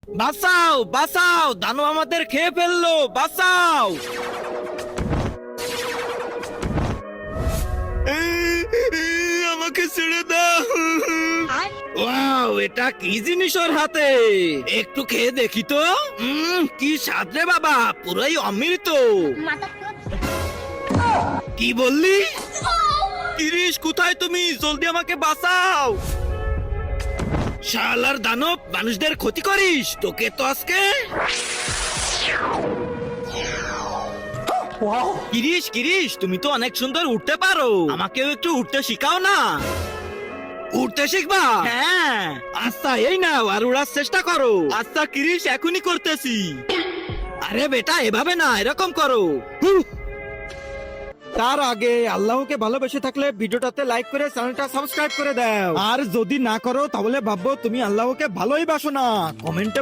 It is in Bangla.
বাঁচাও বাঁচাও, দানব আমাদের খেয়ে ফেললো, বাঁচাও। আমাকে ছেড়ে দাও। ওয়াও, এটা কি জিনিস ওর হাতে? একটু খেয়ে দেখি তো। কি স্বাদ রে বাবা, পুরাই অমৃত। কি বললি? কিরিশ, কোথায় তুমি? জলদি আমাকে বাঁচাও। শালার দানব, মানুষদের ক্ষতি করিস, তোকে তো আজকে। কিরিশ কিরিশ, তুমি তো অনেক সুন্দর উঠতে পারো, আমাকেও একটু উঠতে শিখাও না। উঠতে শিখবা? হ্যাঁ। আচ্ছা, এই নাও, আর উড়ার চেষ্টা করো। আচ্ছা কিরিশ, এখনই করতেছি। আরে বেটা, এভাবে না, এরকম করো। তার আগে আল্লাহকে ভালোবেসে থাকলে ভিডিওটাতে লাইক করে চ্যানেলটা সাবস্ক্রাইব করে দাও। আর যদি না করো তাহলে ভাববো তুমি আল্লাহকে ভালোই বাসো না। কমেন্টে